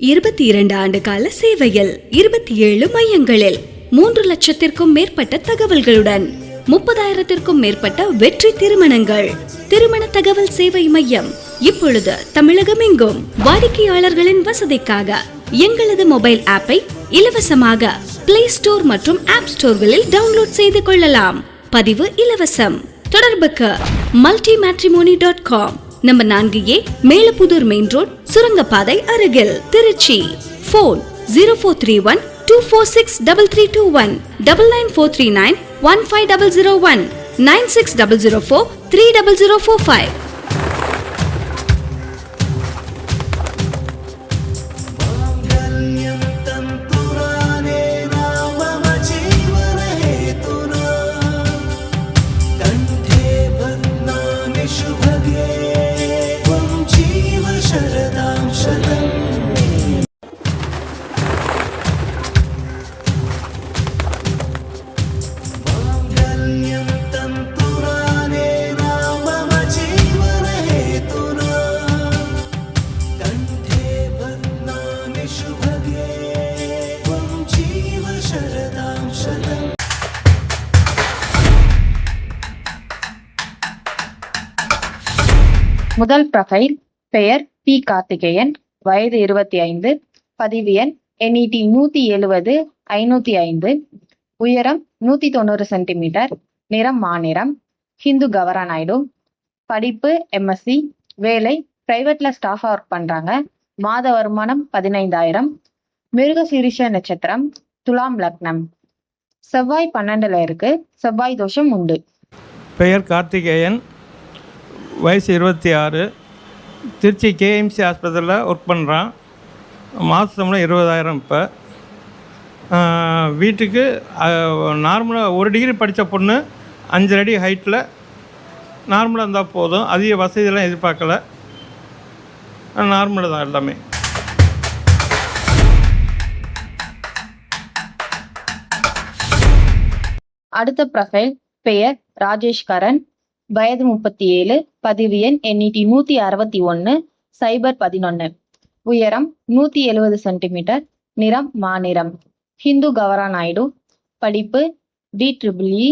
22 ஆண்டு கால சேவையில் 27 மையங்களில் 3 லட்சத்திற்கும் மேற்பட்ட தகவல்களுடன் 30,000-த்திற்கும் மேற்பட்ட வெற்றி திருமணங்கள். திருமண தகவல் சேவை மையம் இப்பொழுது தமிழகம் எங்கும். வாடிக்கையாளர்களின் வசதிக்காக எங்களது மொபைல் ஆப்பை இலவசமாக பிளே ஸ்டோர் மற்றும் ஆப் ஸ்டோர்களில் டவுன்லோட் செய்து கொள்ளலாம். பதிவு இலவசம். தொடர்புக்கு multimatrimony.com, number 4A, Melapudur main road, சுரங்கப்பாதை அருகில், திருச்சி. போன் 0431 246 3321 99439 15001 96004 30045. முதல் ப்ரொஃபைல். பெயர் பி. கார்த்திகேயன், வயது 25, பதிவு எண் NET 170 505, உயரம் 190 சென்டிமீட்டர், நிறம் மாநிறம், ஹிந்து கவரா நாயுடு, படிப்பு MSc, வேலை பிரைவேட்ல ஸ்டாஃபா ஒர்க் பண்றாங்க, மாத வருமானம் 15,000, மிருகசீரிஷ நட்சத்திரம், துலாம் லக்னம், செவ்வாய் 12ல இருக்கு, செவ்வாய் தோஷம் உண்டு. பெயர் கார்த்திகேயன், வயசு 26, திருச்சி KMC ஆஸ்பத்திரியில் ஒர்க் பண்ணுறான். மாதம் 20,000. இப்போ வீட்டுக்கு நார்மலாக 1 டிகிரி படித்த பொண்ணு 5 அடி ஹைட்டில் நார்மலாக இருந்தால் போதும். அதிக வசதியெல்லாம் எதிர்பார்க்கல, நார்மலாக தான் எல்லாமே. அடுத்த ப்ரொஃபைல். பெயர் ராஜேஷ்கரன், வயது 37, பதிவு எண் NET 161 011, உயரம் 170 சென்டிமீட்டர், நிறம் மாநிறம், ஹிந்து கவரா நாயுடு, படிப்பு DEEE,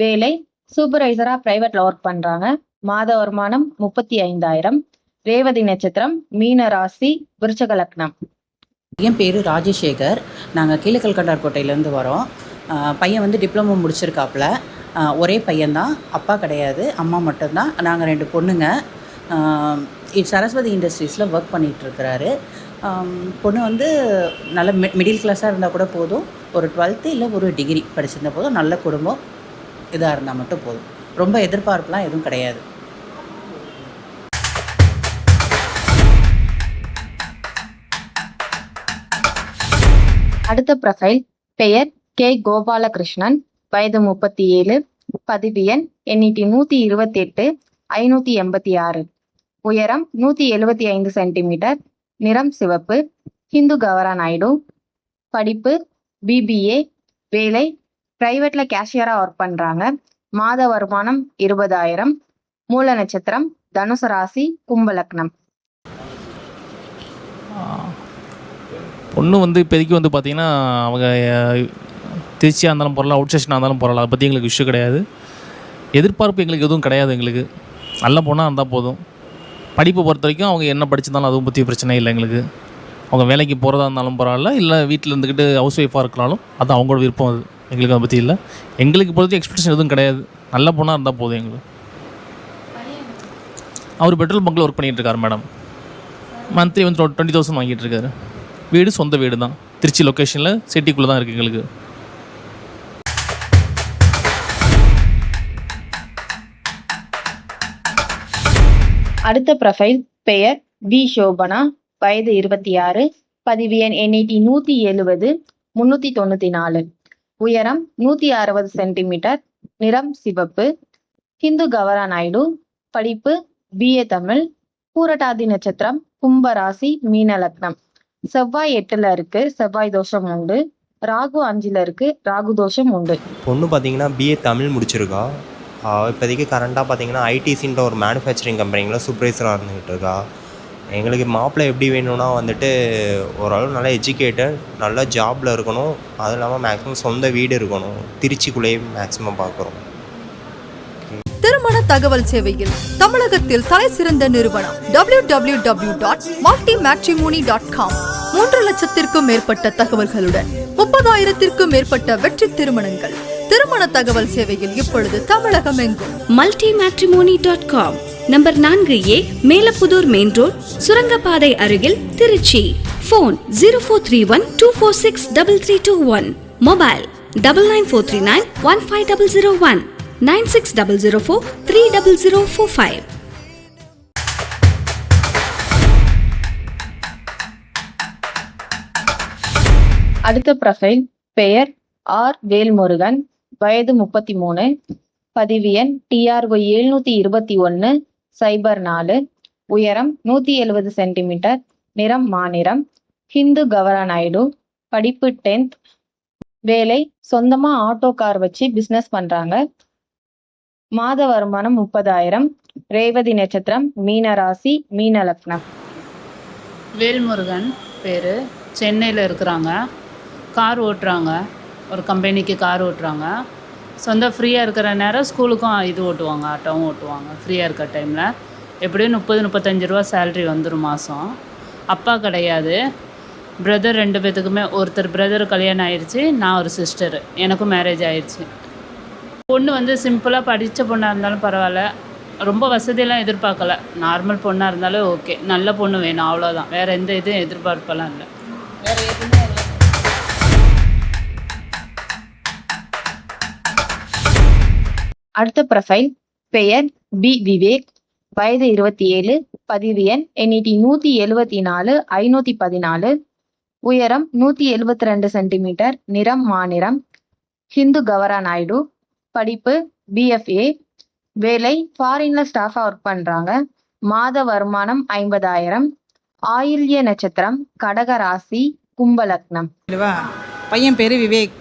வேலை சூப்பர்வைசரா பிரைவேட்ல ஒர்க் பண்றாங்க, மாத வருமானம் 35,000, ரேவதி நட்சத்திரம், மீன ராசி, விருச்சக லக்னம். என் பேர் ராஜசேகர். நாங்கள் கீழக்கல்கண்டார்கோட்டையிலேருந்து வரோம். பையன் வந்து டிப்ளமோ முடிச்சிருக்காப்புல. ஒரே பையன்தான், அப்பா கிடையாது, அம்மா மட்டும்தான். நாங்கள் 2 பொண்ணுங்க. சரஸ்வதி இண்டஸ்ட்ரீஸில் ஒர்க் பண்ணிகிட்ருக்கிறாரு. பொண்ணு வந்து நல்ல மிடில் கிளாஸாக இருந்தால் கூட போதும், ஒரு 12th இல்லை ஒரு டிகிரி படிச்சிருந்தால் போதும், நல்ல குடும்பம் இதாக இருந்தால் மட்டும் போதும். ரொம்ப எதிர்பார்ப்புலாம் எதுவும் கிடையாது. அடுத்த ப்ரொஃபைல். பெயர் K. கோபாலகிருஷ்ணன், வயது 37, பதிவு எண் NET 128 586, உயரம் 175 சென்டிமீட்டர், நிறம் சிவப்பு, ஹிந்து கவரா நாயுடு, படிப்பு BBA, வேலை பிரைவேட்ல கேஷியரா ஒர்க் பண்றாங்க, மாத வருமானம் 20,000, மூல நட்சத்திரம், தனுசு ராசி, கும்பலக்னம். பொண்ணு வந்து இப்போதைக்கு வந்து பார்த்திங்கன்னா அவங்க திருச்சியாக இருந்தாலும் போகலாம், அவுட் ஸ்டேஷனாக இருந்தாலும் போகலாம். அதை பற்றி எங்களுக்கு இஷ்யூ கிடையாது. எதிர்பார்ப்பு எங்களுக்கு எதுவும் கிடையாது. எங்களுக்கு நல்ல பொண்ணாக இருந்தால் போதும். படிப்பை பொறுத்த வரைக்கும் அவங்க என்ன படிச்சிருந்தாலும் அதுவும் பற்றி பிரச்சனை இல்லை எங்களுக்கு. அவங்க வேலைக்கு போகிறதா இருந்தாலும் பரவாயில்ல, இல்லை வீட்டில் இருந்துக்கிட்டு ஹவுஸ் ஒய்ஃபாக இருக்கனாலும் அது அவங்களோட விருப்பம். அது எங்களுக்கு அதை பற்றி இல்லை. எங்களுக்கு பொறுத்த எக்ஸ்பெக்டேஷன் எதுவும் கிடையாது. நல்ல பொண்ணாக இருந்தால் போதும் எங்களுக்கு. அவர் பெட்ரோல் பங்கில் ஒர்க் பண்ணிகிட்டு இருக்கார் மேடம். மந்த்லி வந்து 20,000 வாங்கிட்டு இருக்காரு. வீடு சொந்த வீடு தான், திருச்சி லொக்கேஷனில் சிட்டிக்குள்ளே தான் இருக்குது எங்களுக்கு. அடுத்த ப்ரொஃபைல். பெயர் V. சோபனா, வயது 26, பதிவு எண் NET 170 394, உயரம் 160 சென்டிமீட்டர், நிறம் சிவப்பு, ஹிந்து கவரா நாயுடு, படிப்பு BA தமிழ், பூரட்டாதி நட்சத்திரம், கும்ப ராசி, மீன லக்னம், செவ்வாய் 8ல இருக்கு, செவ்வாய் தோஷம் உண்டு, ராகு 5ல இருக்கு, ராகு தோஷம் உண்டு. பொண்ணு பார்த்தீங்கன்னா BA தமிழ் முடிச்சிருக்கா. இப்போதைக்கு கரண்ட்டாக பார்த்தீங்கன்னா ஐடிசின்ற ஒரு மேனுஃபேக்சரிங் கம்பெனியில் சூப்பர்வைசராக இருந்துகிட்டு இருக்கா. எங்களுக்கு மாப்பிள்ளை எப்படி வேணும்னா வந்துட்டு ஓரளவு நல்லா எஜுகேட்டட், நல்லா ஜாபில் இருக்கணும். அதுவும் இல்லாமல் மேக்ஸிமம் சொந்த வீடு இருக்கணும். திருச்சிக்குள்ளேயே மேக்ஸிமம் பார்க்குறோம். திருமண தகவல் சேவையில் தமிழகத்தில் தலை சிறந்த நிறுவனம் www.multimatrimony.com. 3 லட்சத்திற்கும் மேற்பட்ட தகவல்களுடன் 30,000த்திற்கும் மேற்பட்ட வெற்றி திருமணங்கள். திருமண தகவல் சேவையில் இப்பொழுது தமிழகம் எங்கும். multimatrimony.com number 4A Melapudur main road, சுரங்கப்பாதை அருகில், திருச்சி. ஃபோன் 0431246321. மொபைல் 9943915001 9600430045. அடுத்த ப்ரொஃபைல் பெயர் ஆர் வேல்முருகன், வயது 33, பதிவு எண் TRY 721-04, உயரம் 170 சென்டிமீட்டர், நிறம் மாநிறம், ஹிந்து கவரா நாயுடு, படிப்பு 10th, வேலை சொந்தமா ஆட்டோ கார் வச்சு பிசினஸ் பண்றாங்க. மாத வருமானம் 30,000, ரேவதி நட்சத்திரம், மீன ராசி, மீன லக்னம். வேல்முருகன் பேர், சென்னையில் இருக்கிறாங்க. கார் ஓட்டுறாங்க, ஒரு கம்பெனிக்கு கார் ஓட்டுறாங்க. சொந்த ஃப்ரீயாக இருக்கிற நேரம் ஸ்கூலுக்கும் இது ஓட்டுவாங்க, ஆட்டோவும் ஓட்டுவாங்க. ஃப்ரீயாக இருக்கிற டைமில் எப்படியும் 30-35 ரூபா சேல்ரி வந்துடும் மாதம். அப்பா கிடையாது. பிரதர் 2 பேத்துக்குமே, ஒருத்தர் பிரதர் கல்யாணம் ஆயிடுச்சு, நான் ஒரு சிஸ்டர், எனக்கும் மேரேஜ் ஆயிடுச்சு. பொண்ணு வந்து சிம்பிளாக படித்த பொண்ணாக இருந்தாலும் பரவாயில்ல, ரொம்ப வசதியெல்லாம் எதிர்பார்க்கல. நார்மல் பொண்ணாக இருந்தாலும் ஓகே, நல்ல பொண்ணு வேணும், அவ்வளோதான். வேறு எந்த இதுவும் எதிர்பார்ப்பெல்லாம் இல்லை. வேறு எதுவுமே அடுத்த ப்ரொஃபைல் பெயர் பி விவேக், வயது 27, பதிவு எண் NET 174-514, உயரம் 172 சென்டிமீட்டர், நிறம் மாநிறம், ஹிந்து கவரா நாயுடு, படிப்பு BFA, வேலை ஃபாரின்ல ஸ்டாஃபா ஒர்க் பண்றாங்க. மாத வருமானம் 50,000, ஆயில்ய நட்சத்திரம், கடக ராசி, கும்ப லக்னம். பையன் பேர் விவேக்,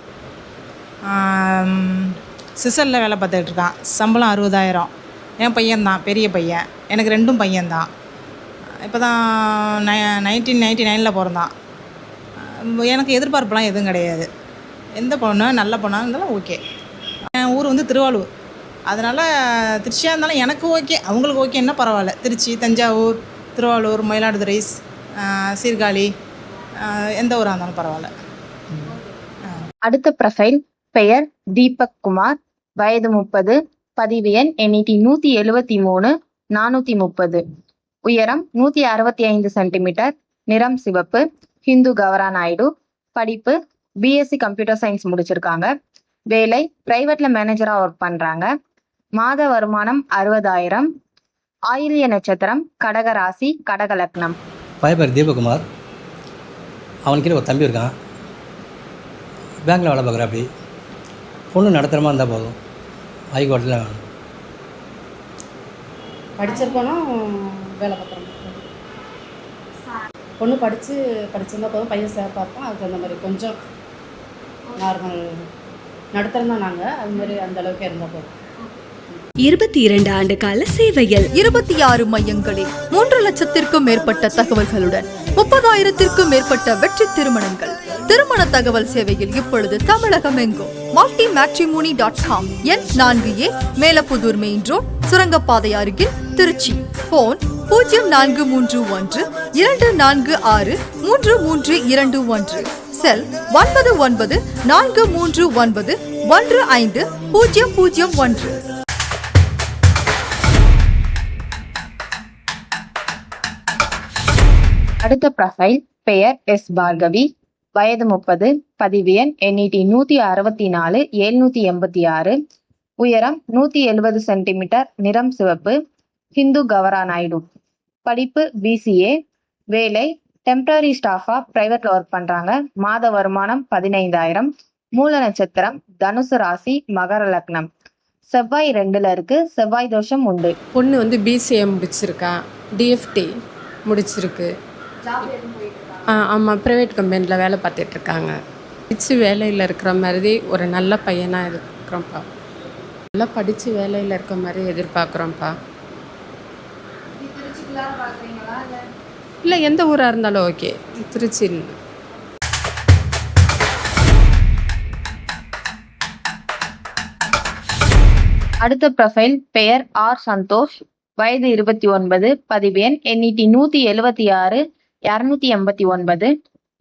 சிசலில் வேலை பார்த்துட்டு இருக்கான். சம்பளம் 60,000. என் பையன்தான், பெரிய பையன். எனக்கு 2 பையன்தான். இப்போ தான் 1999 பிறந்தான். எனக்கு எதிர்பார்ப்புலாம் எதுவும் கிடையாது. எந்த பொண்ணு நல்ல பொண்ணாக இருந்தாலும் ஓகே. என் ஊர் வந்து திருவாரூர், அதனால் திருச்சியாக இருந்தாலும் எனக்கு ஓகே, அவங்களுக்கு ஓகேன்னா பரவாயில்ல. திருச்சி, தஞ்சாவூர், திருவாரூர், மயிலாடுதுறை, சீர்காழி, எந்த ஊராக இருந்தாலும் பரவாயில்ல. அடுத்த ப்ரொஃபைல் பெயர் தீபக் குமார், வயது 30, பதிவு எண் NET 173-430, உயரம் 165 சென்டிமீட்டர், நிறம் சிவப்பு, ஹிந்து கவரா நாயுடு, படிப்பு BSc கம்ப்யூட்டர் சயின்ஸ் முடிச்சிருக்காங்க. வேலை பிரைவேட்ல மேனேஜரா ஒர்க் பண்றாங்க. மாத வருமானம் 60,000, ஆயில்ய நட்சத்திரம், கடக ராசி, கடக லக்னம். பையன் பேர் தீபகுமார், அவனுக்கு கீழே ஒரு தம்பி இருக்கான், பேங்க்கில் வேலை பார்க்குறா. அப்படி பொண்ணு நடத்துகிற மாதிரி இருந்தால் போதும், ஹைகோர்ட்டில் வேணும். படிச்சிருக்கணும், வேலை பார்க்குறோம். பொண்ணு படிச்சிருந்தா போதும், பையன் சேவை பார்ப்போம். அதுக்கு அந்த மாதிரி கொஞ்சம் நார்மல் நடுத்தரம் தான். நாங்கள் அது மாதிரி அந்த அளவுக்கு இருந்தால் போதும். 22 ஆண்டு கால சேவையில் 26 மையங்களில் 3 லட்சத்திற்கும் மேற்பட்ட தகவல்களுடன் 30,000த்திற்கும் மேற்பட்ட வெற்றி திருமணங்கள். திருமண தகவல் சேவையில் இப்பொழுது தமிழகம் எங்கும். multimatrimony.com. எண் 4A மேலப்புதூர் மெயின் ரோட், சுரங்கப்பாதை அருகில், திருச்சி. போன் 0446-246-3321. செல் 9943915001. அடுத்த ப்ரொஃபைல் பெயர் S பார்கவி, வயது 30, பதிவு எண் NET 164-786, உயரம் 170 சென்டிமீட்டர், நிறம் சிவப்பு, ஹிந்து கவரா நாயுடு, படிப்பு BCA, வேலை டெம்பரரி ஸ்டாஃபா பிரைவேட்ல ஒர்க் பண்றாங்க. மாத வருமானம் 15,000, மூல நட்சத்திரம், தனுசு ராசி, மகர லக்னம். செவ்வாய் 2ல இருக்கு, செவ்வாய் தோஷம் உண்டு. பொண்ணு வந்து BCA முடிச்சிருக்கா, DFT முடிச்சிருக்கு. ஆமாம், ப்ரைவேட் கம்பெனியில் வேலை பார்த்துட்ருக்காங்க. படித்து வேலையில் இருக்கிற மாதிரி ஒரு நல்ல பையனாக இருக்கிறோம்ப்பா. நல்லா படித்து வேலையில் இருக்கிற மாதிரி எதிர்பார்க்குறோம்ப்பா. இல்லை எந்த ஊராக இருந்தாலும் ஓகே. திருச்சி. அடுத்த ப்ரொஃபைல் பெயர் ஆர் சந்தோஷ், வயது 29, பதிவு எண் NET 176 289,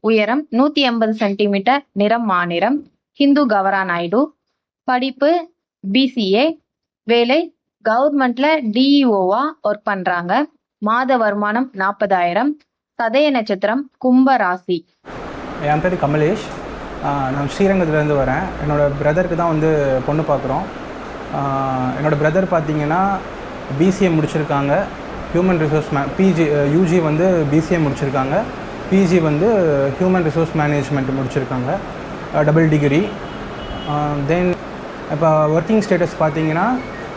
உயரம் 180 சென்டிமீட்டர், நிறம் மாநிறம், ஹிந்து கவரா நாயுடு, படிப்பு BCA, வேலை கவர்மெண்ட்ல DEOவா ஒர்க் பண்றாங்க, மாத வருமானம் 40,000, சதய நட்சத்திரம், கும்ப ராசி. என் பேர் கமலேஷ், நான் ஸ்ரீரங்கத்துலேருந்து வரேன். என்னோடய பிரதருக்கு தான் வந்து பொண்ணு பார்க்குறோம். என்னோடய பிரதர் பார்த்தீங்கன்னா BCA முடிச்சிருக்காங்க, ஹியூமன் ரிசோர்ஸ் UG வந்து BCA முடிச்சிருக்காங்க, PG வந்து ஹியூமன் ரிசோர்ஸ் மேனேஜ்மெண்ட் முடிச்சிருக்காங்க, டபுள் டிகிரி. தென் இப்போ ஒர்க்கிங் ஸ்டேட்டஸ் பார்த்தீங்கன்னா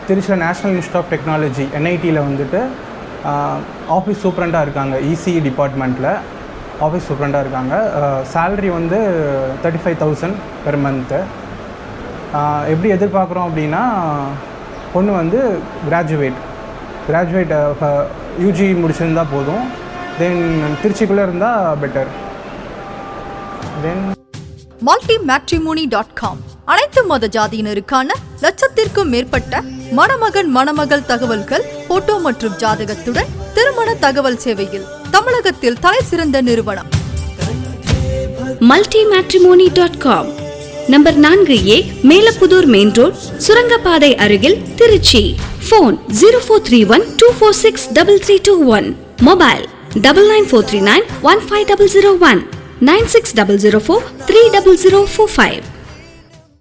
திருச்சியில் நேஷ்னல் இன்ஸ்டியூட் ஆஃப் டெக்னாலஜி NITயில் வந்துட்டு ஆஃபீஸ் சூப்பரண்டாக இருக்காங்க, ECE டிபார்ட்மெண்ட்டில் ஆஃபீஸ் சூப்பரண்டாக இருக்காங்க. சேலரி வந்து 35,000 பெர் மந்த்து. எப்படி எதிர்பார்க்குறோம் அப்படின்னா பொண்ணு வந்து கிராஜுவேட் UG முடிச்சிருந்தா போதும். தென் திருச்சிக்குள்ளே இருந்தால் பெட்டர். தென் multimatrimony.com அனைத்து மத ஜாதியினருக்கான லட்சத்திற்கும் மேற்பட்ட மணமகன் மணமகள் தகவல்கள், போட்டோ மற்றும் ஜாதகத்துடன் திருமண தகவல் சேவையில் தமிழகத்தில் தலை சிறந்த நிறுவனம் multimatrimony.com. Number 4A, Melapudur main road, சுரங்கப்பாதை அருகில், திருச்சி. ஃபோன் 0431246331. மொபைல் 9943915001 9600430045.